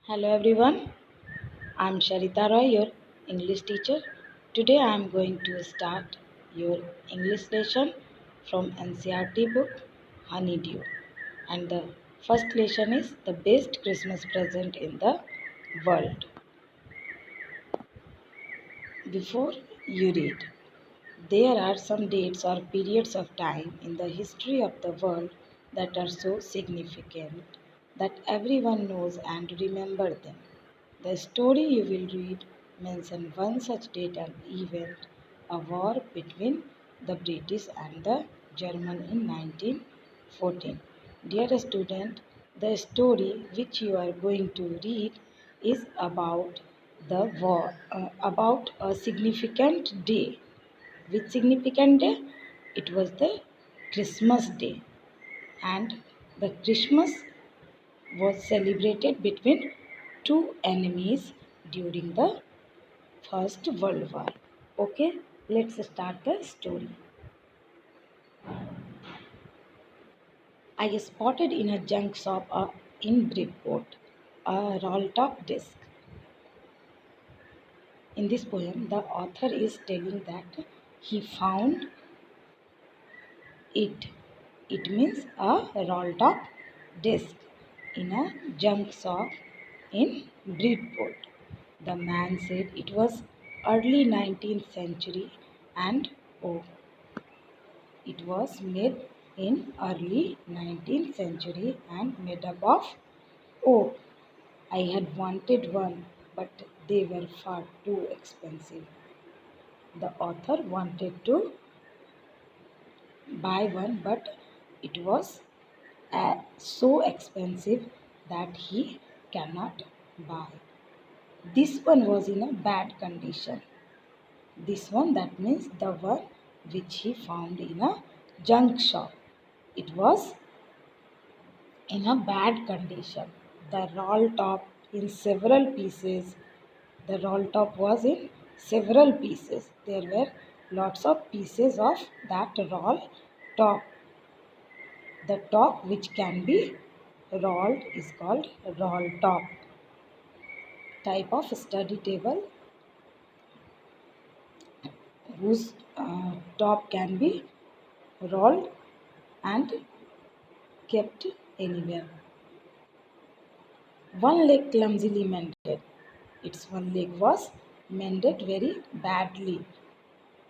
Hello everyone, I'm Sharita Roy, your English teacher. Today I am going to start your English lesson from Ncert book Honeydew. And the first lesson is the best Christmas present in the world. Before you read, there are some dates or periods of time in the history of the world that are so significant that everyone knows and remember them. The story you will read mentions one such date and event, a war between the British and the German in 1914. Dear student, the story which you are going to read is about the war, about a significant day. Which significant day? It was the Christmas day, and the Christmas was celebrated between two enemies during the First World War. Okay, let's start the story. I spotted in a junk shop in Bridport a roll top disc. In this poem, the author is telling that he found it. It means a roll top disc in a junk shop in Bridport. The man said it was early 19th century and oh, it was made in early 19th century and made up of oak. I had wanted one, but they were far too expensive. The author wanted to buy one, but it was so expensive that he cannot buy. This one was in a bad condition. This one, that means the one which he found in a junk shop. It was in a bad condition. The roll top in several pieces. The roll top was in several pieces. There were lots of pieces of that roll top. The top which can be rolled is called roll top. Type of study table whose top can be rolled and kept anywhere. One leg clumsily mended. Its one leg was mended very badly.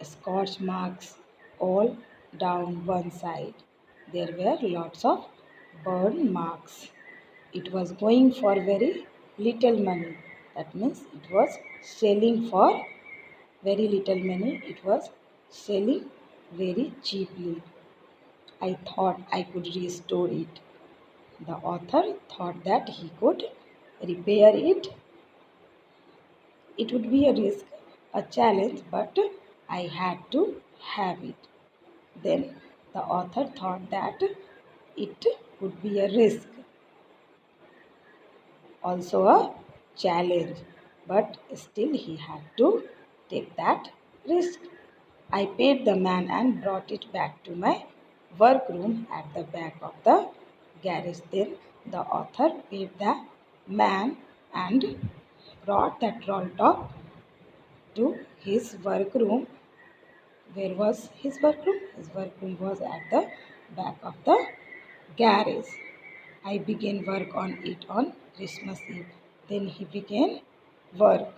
Scorch marks all down one side. There were lots of burn marks. It was going for very little money. That means it was selling for very little money. It was selling very cheaply. I thought I could restore it. The author thought that he could repair it. It would be a risk, a challenge, but I had to have it. Then the author thought that it would be a risk, also a challenge, but still he had to take that risk. I paid the man and brought it back to my workroom at the back of the garage. Then the author paid the man and brought that roll top to his workroom. Where was his workroom? His workroom was at the back of the garage. I began work on it on Christmas Eve. Then he began work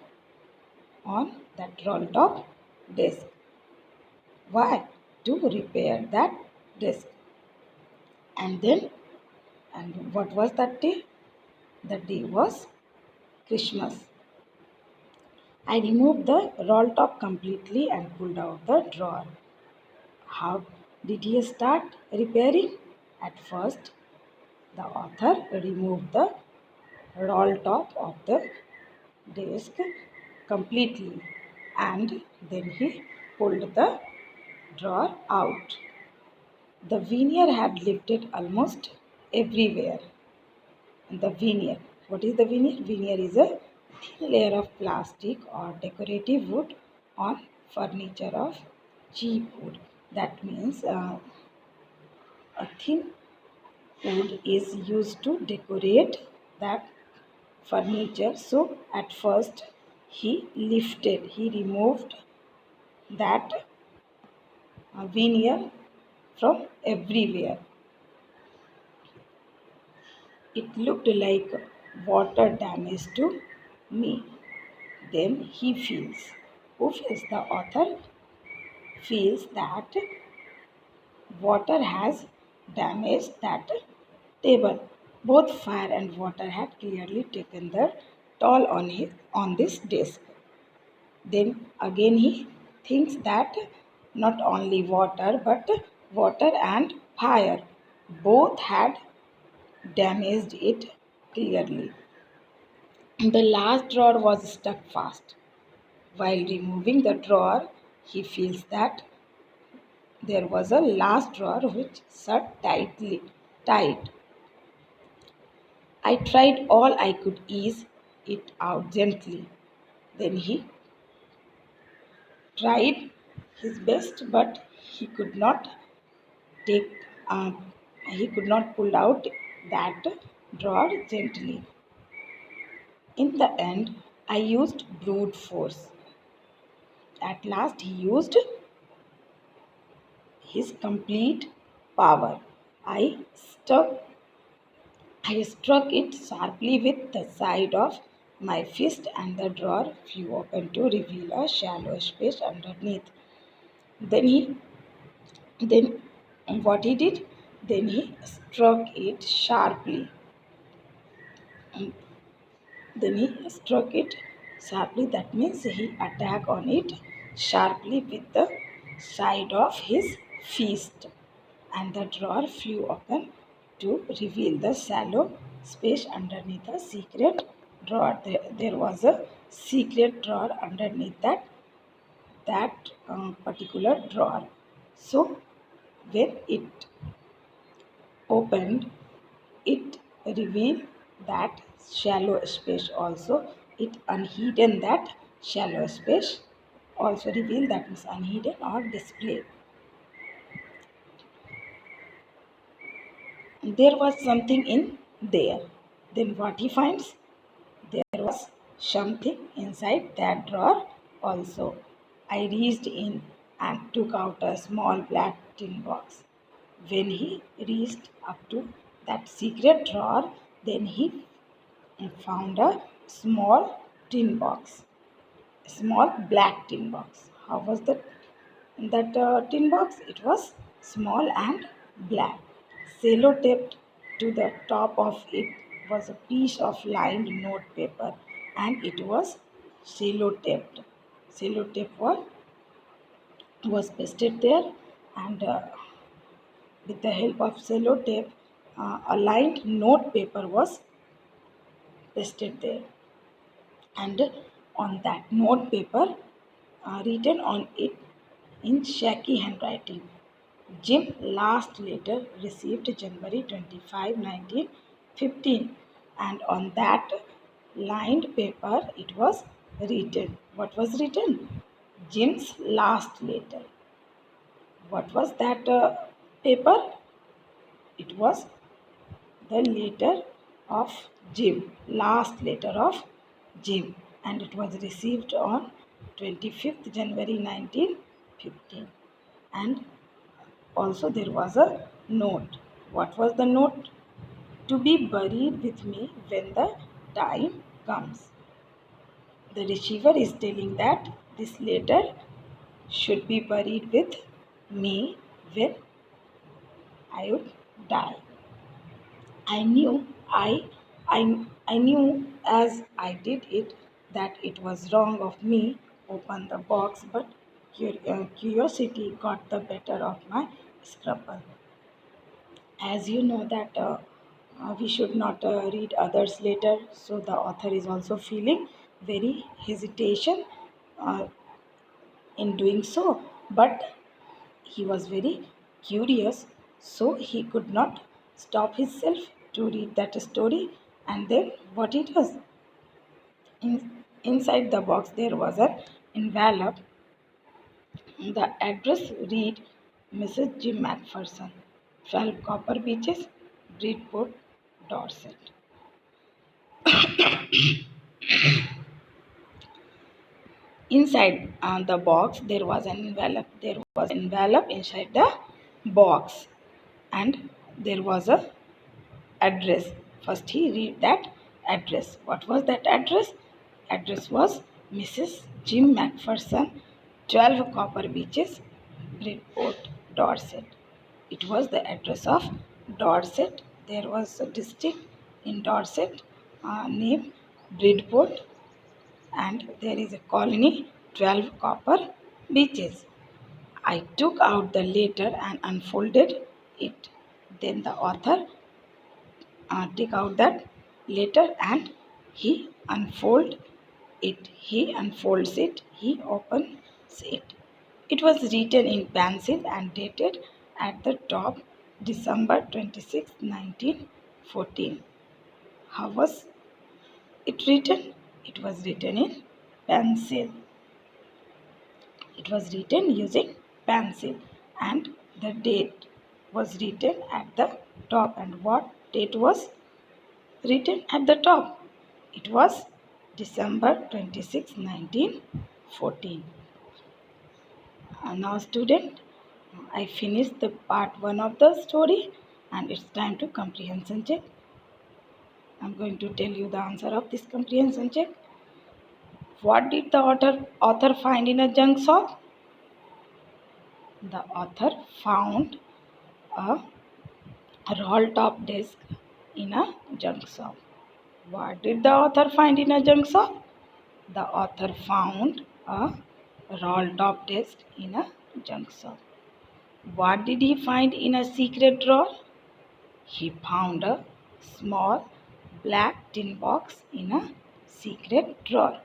on that roll top desk. Why? To repair that desk. And then, and what was that day? That day was Christmas. I removed the roll top completely and pulled out the drawer. How did he start repairing? At first, the author removed the roll top of the desk completely and then he pulled the drawer out. The veneer had lifted almost everywhere. And the veneer, what is the veneer? Veneer is a thin layer of plastic or decorative wood on furniture of cheap wood. That means a thin wood is used to decorate that furniture. So at first he removed that veneer from everywhere. It looked like water damage to me. Then he feels. Who feels? The author feels that water has damaged that table. Both fire and water had clearly taken their toll on this desk. Then again he thinks that not only water but water and fire both had damaged it clearly. The last drawer was stuck fast. While removing the drawer, he feels that there was a last drawer which shut tightly. Tight. I tried all I could ease it out gently. Then he tried his best, but he could not take. He could not pull out that drawer gently. In the end, I used brute force. At last, he used his complete power. I stuck I struck it sharply with the side of my fist, and the drawer flew open to reveal a shallow space underneath. Then he, then what he did? Then he struck it sharply. Then he struck it sharply. That means he attacked on it sharply with the side of his fist, and the drawer flew open to reveal the shallow space underneath the secret drawer. There was a secret drawer underneath that particular drawer. So when it opened, it revealed that shallow space also. It unhidden that shallow space also revealed, that means unhidden or displayed. There was something in there. Then what he finds? There was something inside that drawer also. I reached in and took out a small black tin box. When he reached up to that secret drawer, then he found a small tin box, a small black tin box. How was that tin box? It was small and black. Sellotaped to the top of it was a piece of lined note paper, and it was sellotaped. Sellotape was pasted there, and with the help of sellotape, a lined note paper was pasted there, and on that note paper, written on it in shaky handwriting, Jim last letter received January 25, 1915, and on that lined paper it was written. What was written? Jim's last letter. What was that paper? It was the letter of Jim, last letter of Jim, and it was received on 25th January 1915. And also there was a note. What was the note? To be buried with me when the time comes. The receiver is telling that this letter should be buried with me when I would die. I knew I knew as I did it that it was wrong of me open the box, but curiosity got the better of my scruple. As you know that we should not read others later, so the author is also feeling very hesitation uh, in doing so, but he was very curious, so he could not stop himself to read that story. And then what it was, inside the box there was an envelope. The address read Mrs. Jim Macpherson, 12 Copper Beaches, Bridport, Dorset. Inside the box there was an envelope. There was an envelope inside the box, and there was a address. First he read that address. What was that address? Address was Mrs. Jim Macpherson, 12 Copper Beaches, Bridport, Dorset. It was the address of Dorset. There was a district in Dorset named Bridport, and there is a colony, 12 Copper Beaches. I took out the letter and unfolded it. Then the author take out that letter and he unfold it. He unfolds it. He opens it. It was written in pencil and dated at the top December 26, 1914. How was it written? It was written in pencil. It was written using pencil, and the date was written at the top. And what date was written at the top? It was December 26, 1914. Now student, I finished the part 1 of the story, and it's time to comprehension check. I'm going to tell you the answer of this comprehension check. What did the author find in a junk shop? The author found a roll top desk in a junk shop. What did the author find in a junk shop? The author found a roll top desk in a junk shop. What did he find in a secret drawer? He found a small black tin box in a secret drawer.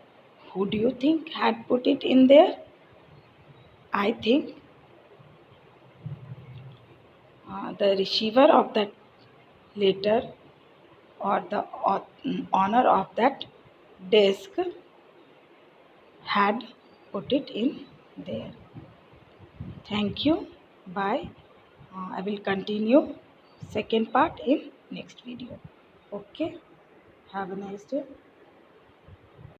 Who do you think had put it in there? I think the receiver of that letter, or the owner of that desk, had put it in there. Thank you. Bye. I will continue second part in next video. Okay. Have a nice day.